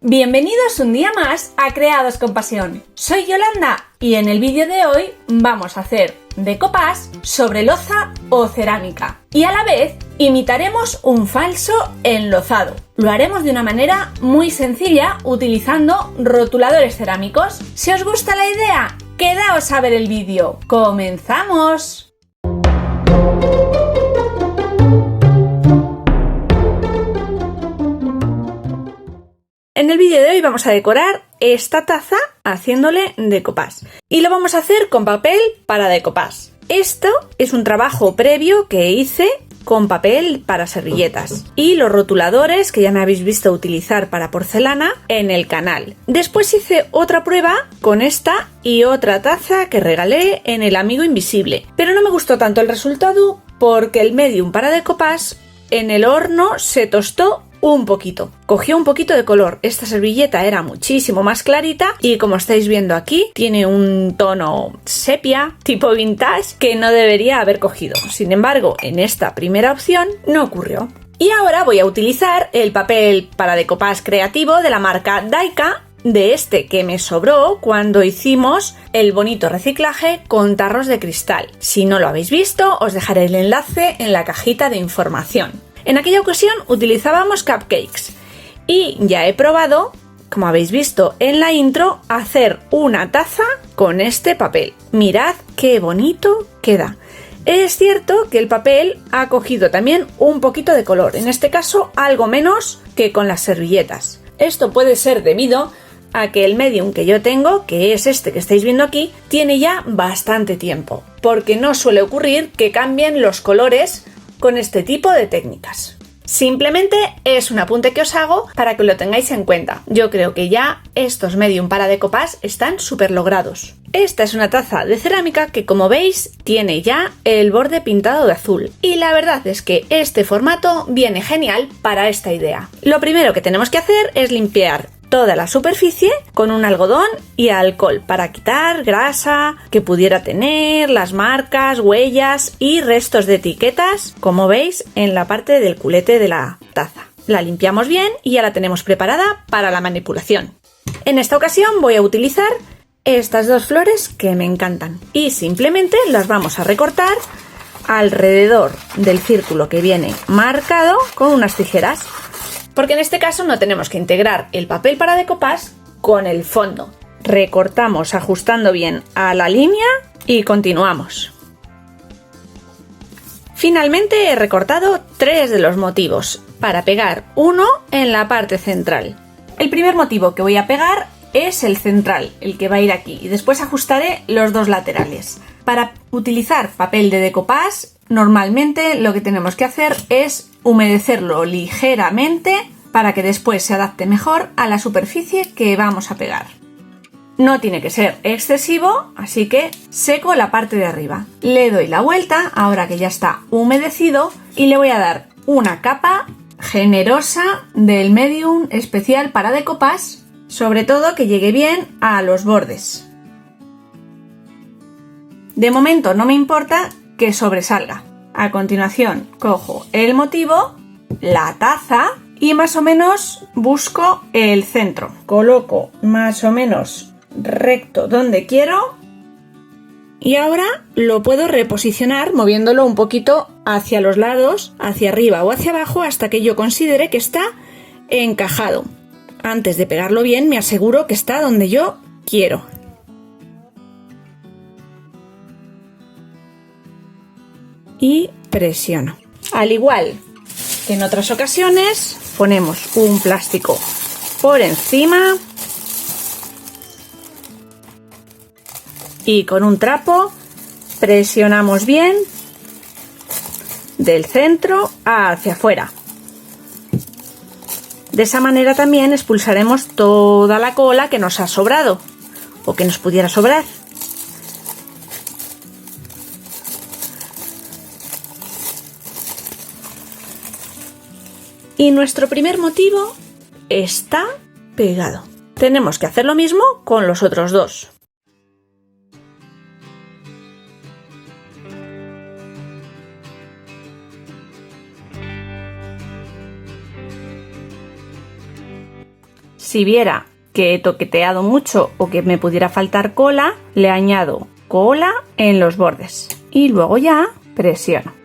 Bienvenidos un día más a Creados con Pasión. Soy Yolanda y en el vídeo de hoy vamos a hacer decoupage sobre loza o cerámica y a la vez imitaremos un falso enlozado. Lo haremos de una manera muy sencilla utilizando rotuladores cerámicos. Si os gusta la idea, quedaos a ver el vídeo. ¡Comenzamos! En el vídeo de hoy vamos a decorar esta taza haciéndole decoupage y lo vamos a hacer con papel para decoupage. Esto es un trabajo previo que hice con papel para servilletas y los rotuladores que ya me habéis visto utilizar para porcelana en el canal. Después hice otra prueba con esta y otra taza que regalé en el Amigo Invisible, pero no me gustó tanto el resultado porque el medium para decoupage en el horno se tostó un poquito. Cogió un poquito de color. Esta servilleta era muchísimo más clarita y como estáis viendo aquí, tiene un tono sepia, tipo vintage, que no debería haber cogido. Sin embargo, en esta primera opción no ocurrió. Y ahora voy a utilizar el papel para decoupage creativo de la marca Daika, de este que me sobró cuando hicimos el bonito reciclaje con tarros de cristal. Si no lo habéis visto, os dejaré el enlace en la cajita de información. En aquella ocasión utilizábamos cupcakes y ya he probado, como habéis visto en la intro, hacer una taza con este papel. Mirad qué bonito queda. Es cierto que el papel ha cogido también un poquito de color, en este caso algo menos que con las servilletas. Esto puede ser debido a que el medium que yo tengo, que es este que estáis viendo aquí, tiene ya bastante tiempo, porque no suele ocurrir que cambien los colores con este tipo de técnicas. Simplemente es un apunte que os hago para que lo tengáis en cuenta. Yo creo que ya estos medium para decoupage están súper logrados. Esta es una taza de cerámica que, como veis, tiene ya el borde pintado de azul. Y la verdad es que este formato viene genial para esta idea. Lo primero que tenemos que hacer es limpiar toda la superficie con un algodón y alcohol para quitar grasa que pudiera tener, las marcas, huellas y restos de etiquetas, como veis en la parte del culete de la taza. La limpiamos bien y ya la tenemos preparada para la manipulación. En esta ocasión voy a utilizar estas dos flores que me encantan y simplemente las vamos a recortar alrededor del círculo que viene marcado con unas tijeras. Porque en este caso no tenemos que integrar el papel para decoupage con el fondo. Recortamos ajustando bien a la línea y continuamos. Finalmente he recortado 3 de los motivos para pegar uno en la parte central. El primer motivo que voy a pegar es el central, el que va a ir aquí, y después ajustaré los 2 laterales. Para utilizar papel de decoupage, normalmente lo que tenemos que hacer es humedecerlo ligeramente para que después se adapte mejor a la superficie que vamos a pegar. No tiene que ser excesivo, así que seco la parte de arriba. Le doy la vuelta, ahora que ya está humedecido, y le voy a dar una capa generosa del medium especial para decoupage, sobre todo que llegue bien a los bordes. De momento no me importa que sobresalga. A continuación cojo el motivo, la taza y más o menos busco el centro. Coloco más o menos recto donde quiero y ahora lo puedo reposicionar moviéndolo un poquito hacia los lados, hacia arriba o hacia abajo hasta que yo considere que está encajado. Antes de pegarlo bien me aseguro que está donde yo quiero. Y presiono. Al igual que en otras ocasiones, ponemos un plástico por encima y con un trapo presionamos bien del centro hacia afuera. De esa manera también expulsaremos toda la cola que nos ha sobrado o que nos pudiera sobrar. Y nuestro primer motivo está pegado. Tenemos que hacer lo mismo con los otros 2. Si viera que he toqueteado mucho o que me pudiera faltar cola, le añado cola en los bordes y luego ya presiono.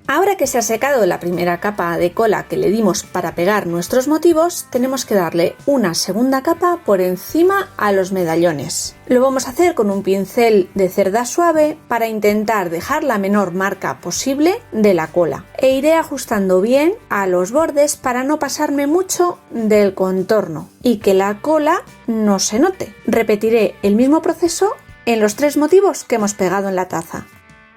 Ahora que se ha secado la primera capa de cola que le dimos para pegar nuestros motivos, tenemos que darle una segunda capa por encima a los medallones. Lo vamos a hacer con un pincel de cerda suave para intentar dejar la menor marca posible de la cola. E iré ajustando bien a los bordes para no pasarme mucho del contorno y que la cola no se note. Repetiré el mismo proceso en los 3 motivos que hemos pegado en la taza.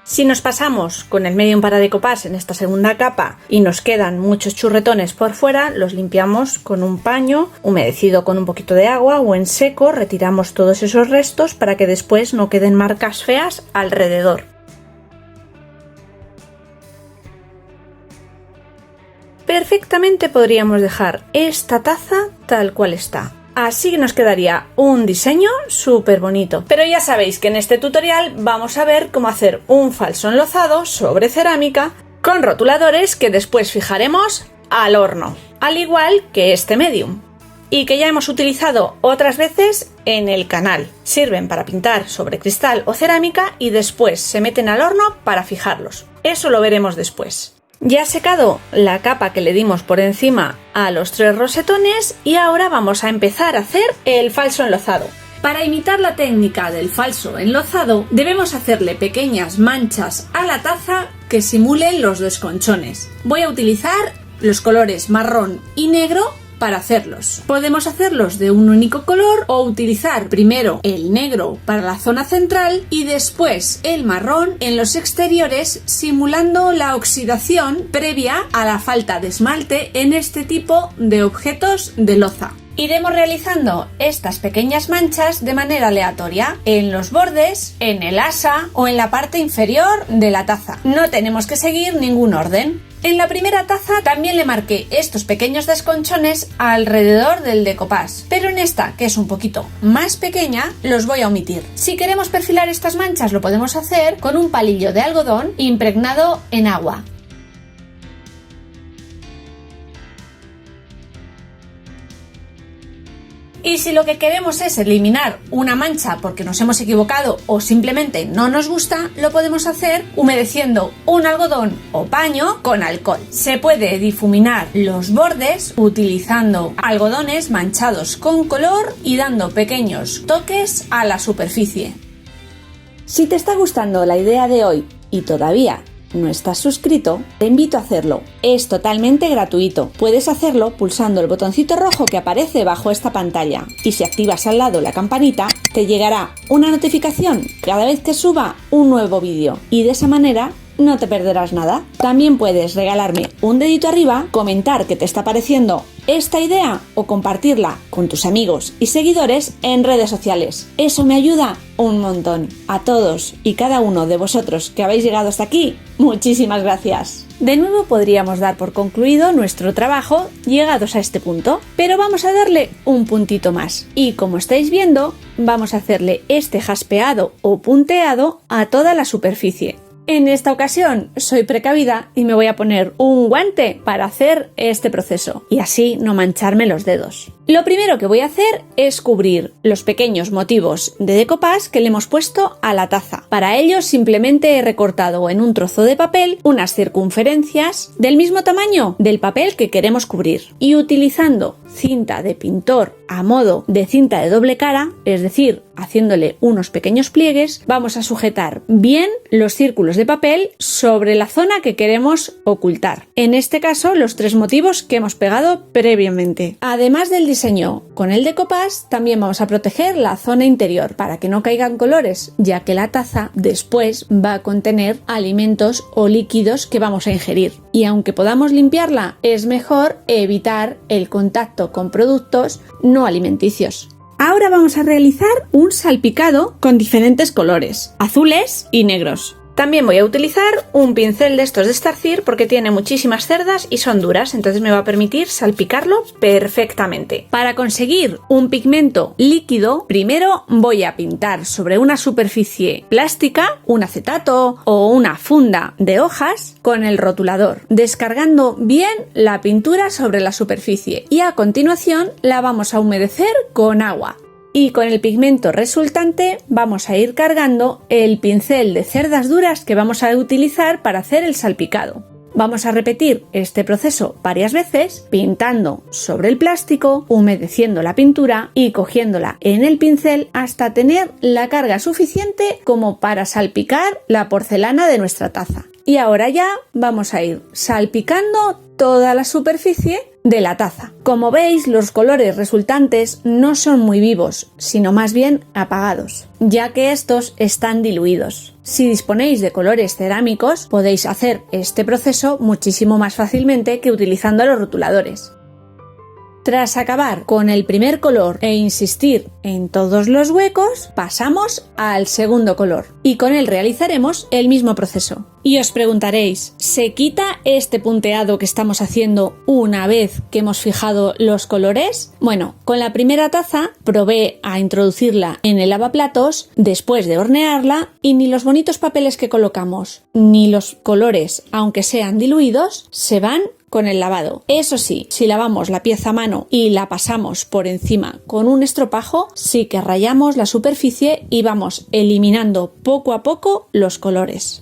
Si nos pasamos con el medium para decoupage en esta segunda capa y nos quedan muchos churretones por fuera, los limpiamos con un paño humedecido con un poquito de agua o en seco, retiramos todos esos restos para que después no queden marcas feas alrededor. Perfectamente podríamos dejar esta taza tal cual está. Así que nos quedaría un diseño súper bonito. Pero ya sabéis que en este tutorial vamos a ver cómo hacer un falso enlozado sobre cerámica con rotuladores que después fijaremos al horno, al igual que este medium, y que ya hemos utilizado otras veces en el canal. Sirven para pintar sobre cristal o cerámica y después se meten al horno para fijarlos. Eso lo veremos después. Ya ha secado la capa que le dimos por encima a los 3 rosetones y ahora vamos a empezar a hacer el falso enlozado. Para imitar la técnica del falso enlozado debemos hacerle pequeñas manchas a la taza que simulen los desconchones. Voy a utilizar los colores marrón y negro para hacerlos. Podemos hacerlos de un único color o utilizar primero el negro para la zona central y después el marrón en los exteriores, simulando la oxidación previa a la falta de esmalte en este tipo de objetos de loza. Iremos realizando estas pequeñas manchas de manera aleatoria en los bordes, en el asa o en la parte inferior de la taza. No tenemos que seguir ningún orden. En la primera taza también le marqué estos pequeños desconchones alrededor del decoupage, pero en esta, que es un poquito más pequeña, los voy a omitir. Si queremos perfilar estas manchas lo podemos hacer con un palillo de algodón impregnado en agua. Y si lo que queremos es eliminar una mancha porque nos hemos equivocado o simplemente no nos gusta, lo podemos hacer humedeciendo un algodón o paño con alcohol. Se puede difuminar los bordes utilizando algodones manchados con color y dando pequeños toques a la superficie. Si te está gustando la idea de hoy y todavía no estás suscrito, te invito a hacerlo. Es totalmente gratuito. Puedes hacerlo pulsando el botoncito rojo que aparece bajo esta pantalla y si activas al lado la campanita, te llegará una notificación cada vez que suba un nuevo vídeo y de esa manera no te perderás nada. También puedes regalarme un dedito arriba, comentar qué te está pareciendo esta idea o compartirla con tus amigos y seguidores en redes sociales. Eso me ayuda un montón. A todos y cada uno de vosotros que habéis llegado hasta aquí, muchísimas gracias. De nuevo podríamos dar por concluido nuestro trabajo llegados a este punto, pero vamos a darle un puntito más. Y como estáis viendo, vamos a hacerle este jaspeado o punteado a toda la superficie. En esta ocasión soy precavida y me voy a poner un guante para hacer este proceso y así no mancharme los dedos. Lo primero que voy a hacer es cubrir los pequeños motivos de decoupage que le hemos puesto a la taza. Para ello simplemente he recortado en un trozo de papel unas circunferencias del mismo tamaño del papel que queremos cubrir y utilizando cinta de pintor a modo de cinta de doble cara, es decir, haciéndole unos pequeños pliegues, vamos a sujetar bien los círculos de papel sobre la zona que queremos ocultar. En este caso, los 3 motivos que hemos pegado previamente. Además del diseño con el decoupage, también vamos a proteger la zona interior para que no caigan colores, ya que la taza después va a contener alimentos o líquidos que vamos a ingerir. Y aunque podamos limpiarla, es mejor evitar el contacto con productos no alimenticios. Ahora vamos a realizar un salpicado con diferentes colores, azules y negros. También voy a utilizar un pincel de estos de estarcir porque tiene muchísimas cerdas y son duras, entonces me va a permitir salpicarlo perfectamente. Para conseguir un pigmento líquido, primero voy a pintar sobre una superficie plástica, un acetato o una funda de hojas con el rotulador, descargando bien la pintura sobre la superficie y a continuación la vamos a humedecer con agua. Y con el pigmento resultante vamos a ir cargando el pincel de cerdas duras que vamos a utilizar para hacer el salpicado. Vamos a repetir este proceso varias veces, pintando sobre el plástico, humedeciendo la pintura y cogiéndola en el pincel hasta tener la carga suficiente como para salpicar la porcelana de nuestra taza. Y ahora ya vamos a ir salpicando toda la superficie de la taza. Como veis, los colores resultantes no son muy vivos, sino más bien apagados, ya que estos están diluidos. Si disponéis de colores cerámicos, podéis hacer este proceso muchísimo más fácilmente que utilizando los rotuladores. Tras acabar con el primer color e insistir en todos los huecos, pasamos al segundo color y con él realizaremos el mismo proceso. Y os preguntaréis, ¿se quita este punteado que estamos haciendo una vez que hemos fijado los colores? Bueno, con la primera taza probé a introducirla en el lavaplatos después de hornearla y ni los bonitos papeles que colocamos ni los colores, aunque sean diluidos, se van con el lavado. Eso sí, si lavamos la pieza a mano y la pasamos por encima con un estropajo, sí que rayamos la superficie y vamos eliminando poco a poco los colores.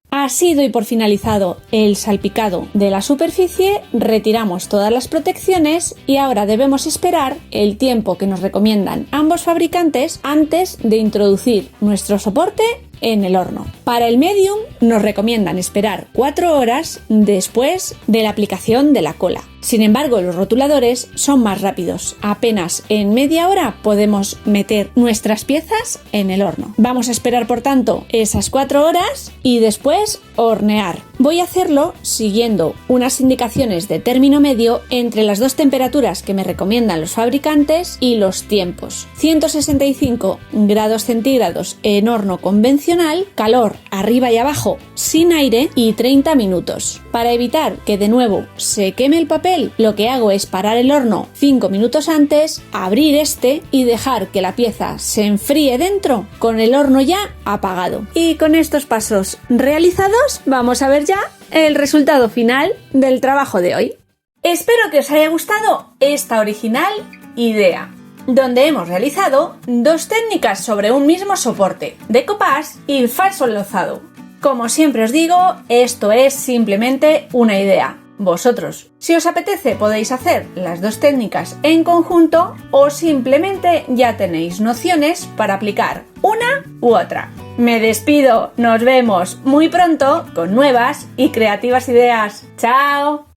Así doy por finalizado el salpicado de la superficie, retiramos todas las protecciones y ahora debemos esperar el tiempo que nos recomiendan ambos fabricantes antes de introducir nuestro soporte en el horno. Para el medium nos recomiendan esperar 4 horas después de la aplicación de la cola. Sin embargo, los rotuladores son más rápidos. Apenas en media hora podemos meter nuestras piezas en el horno. Vamos a esperar, por tanto, esas 4 horas y después hornear. Voy a hacerlo siguiendo unas indicaciones de término medio entre las dos temperaturas que me recomiendan los fabricantes y los tiempos. 165 grados centígrados en horno convencional, calor arriba y abajo sin aire y 30 minutos. Para evitar que de nuevo se queme el papel, lo que hago es parar el horno 5 minutos antes, abrir este y dejar que la pieza se enfríe dentro con el horno ya apagado. Y con estos pasos realizados, vamos a ver ya el resultado final del trabajo de hoy. Espero que os haya gustado esta original idea, donde hemos realizado dos técnicas sobre un mismo soporte, decoupage y falso enlozado. Como siempre os digo, esto es simplemente una idea. Vosotros, si os apetece, podéis hacer las dos técnicas en conjunto o simplemente ya tenéis nociones para aplicar una u otra. Me despido, nos vemos muy pronto con nuevas y creativas ideas. ¡Chao!